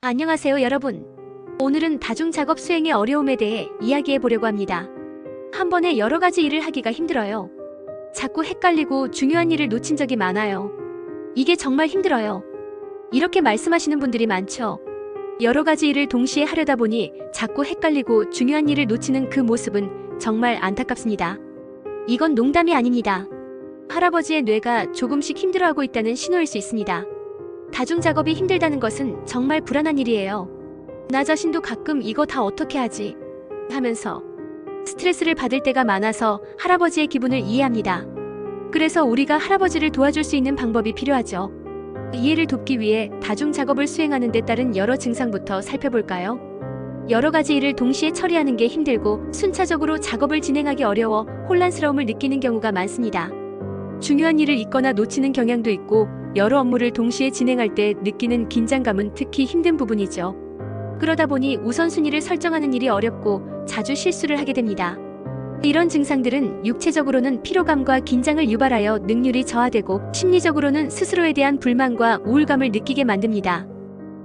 안녕하세요, 여러분. 오늘은 다중작업 수행의 어려움에 대해 이야기해 보려고 합니다. 한 번에 여러 가지 일을 하기가 힘들어요. 자꾸 헷갈리고 중요한 일을 놓친 적이 많아요. 이게 정말 힘들어요. 이렇게 말씀하시는 분들이 많죠. 여러 가지 일을 동시에 하려다 보니 자꾸 헷갈리고 중요한 일을 놓치는 그 모습은 정말 안타깝습니다. 이건 농담이 아닙니다. 할아버지의 뇌가 조금씩 힘들어하고 있다는 신호일 수 있습니다. 다중작업이 힘들다는 것은 정말 불안한 일이에요. 나 자신도 가끔 이거 다 어떻게 하지? 하면서 스트레스를 받을 때가 많아서 할아버지의 기분을 이해합니다. 그래서 우리가 할아버지를 도와줄 수 있는 방법이 필요하죠. 이해를 돕기 위해 다중작업을 수행하는 데 따른 여러 증상부터 살펴볼까요? 여러 가지 일을 동시에 처리하는 게 힘들고 순차적으로 작업을 진행하기 어려워 혼란스러움을 느끼는 경우가 많습니다. 중요한 일을 잊거나 놓치는 경향도 있고 여러 업무를 동시에 진행할 때 느끼는 긴장감은 특히 힘든 부분이죠. 그러다 보니 우선순위를 설정하는 일이 어렵고 자주 실수를 하게 됩니다. 이런 증상들은 육체적으로는 피로감과 긴장을 유발하여 능률이 저하되고 심리적으로는 스스로에 대한 불만과 우울감을 느끼게 만듭니다.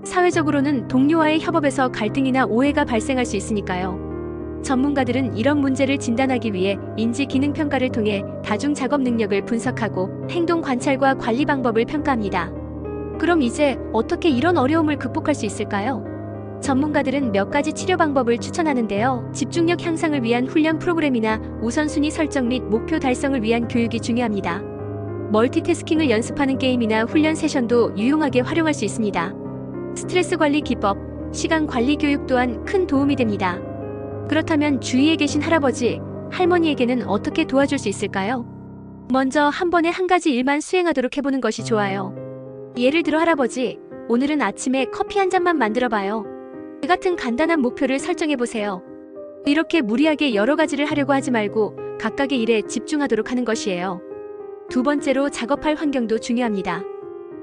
사회적으로는 동료와의 협업에서 갈등이나 오해가 발생할 수 있으니까요. 전문가들은 이런 문제를 진단하기 위해 인지기능평가를 통해 다중작업 능력을 분석하고 행동 관찰과 관리 방법을 평가합니다. 그럼 이제 어떻게 이런 어려움을 극복할 수 있을까요? 전문가들은 몇 가지 치료 방법을 추천하는데요. 집중력 향상을 위한 훈련 프로그램이나 우선순위 설정 및 목표 달성을 위한 교육이 중요합니다. 멀티태스킹을 연습하는 게임이나 훈련 세션도 유용하게 활용할 수 있습니다. 스트레스 관리 기법, 시간 관리 교육 또한 큰 도움이 됩니다. 그렇다면 주위에 계신 할아버지, 할머니에게는 어떻게 도와줄 수 있을까요? 먼저 한 번에 한 가지 일만 수행하도록 해보는 것이 좋아요. 예를 들어 할아버지, 오늘은 아침에 커피 한 잔만 만들어봐요. 이 같은 간단한 목표를 설정해보세요. 이렇게 무리하게 여러 가지를 하려고 하지 말고 각각의 일에 집중하도록 하는 것이에요. 두 번째로 작업할 환경도 중요합니다.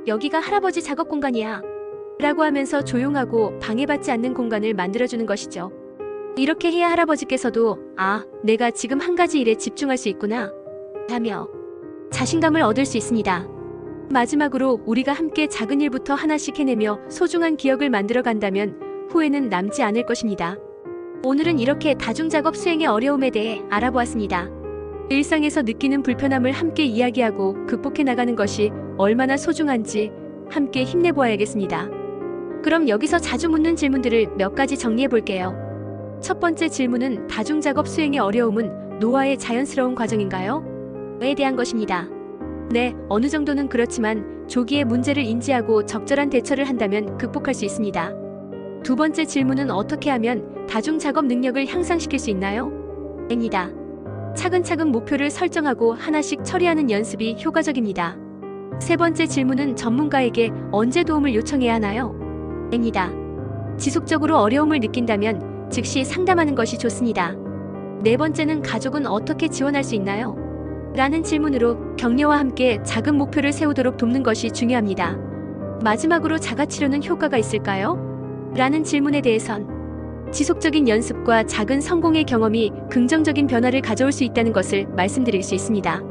여기가 할아버지 작업 공간이야 라고 하면서 조용하고 방해받지 않는 공간을 만들어주는 것이죠. 이렇게 해야 할아버지께서도 내가 지금 한 가지 일에 집중할 수 있구나 하며 자신감을 얻을 수 있습니다. 마지막으로 우리가 함께 작은 일부터 하나씩 해내며 소중한 기억을 만들어 간다면 후회는 남지 않을 것입니다. 오늘은 이렇게 다중작업 수행의 어려움에 대해 알아보았습니다. 일상에서 느끼는 불편함을 함께 이야기하고 극복해 나가는 것이 얼마나 소중한지 함께 힘내보아야겠습니다. 그럼 여기서 자주 묻는 질문들을 몇 가지 정리해 볼게요. 첫 번째 질문은 다중작업 수행의 어려움은 노화의 자연스러운 과정인가요? 에 대한 것입니다. 네, 어느 정도는 그렇지만 조기에 문제를 인지하고 적절한 대처를 한다면 극복할 수 있습니다. 두 번째 질문은 어떻게 하면 다중작업 능력을 향상시킬 수 있나요? 입니다. 차근차근 목표를 설정하고 하나씩 처리하는 연습이 효과적입니다. 세 번째 질문은 전문가에게 언제 도움을 요청해야 하나요? 입니다. 지속적으로 어려움을 느낀다면 즉시 상담하는 것이 좋습니다. 네 번째는 가족은 어떻게 지원할 수 있나요? 라는 질문으로 격려와 함께 작은 목표를 세우도록 돕는 것이 중요합니다. 마지막으로 자가치료는 효과가 있을까요? 라는 질문에 대해선 지속적인 연습과 작은 성공의 경험이 긍정적인 변화를 가져올 수 있다는 것을 말씀드릴 수 있습니다.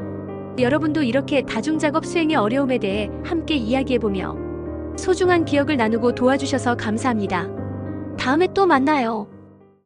여러분도 이렇게 다중작업 수행의 어려움에 대해 함께 이야기해보며 소중한 기억을 나누고 도와주셔서 감사합니다. 다음에 또 만나요.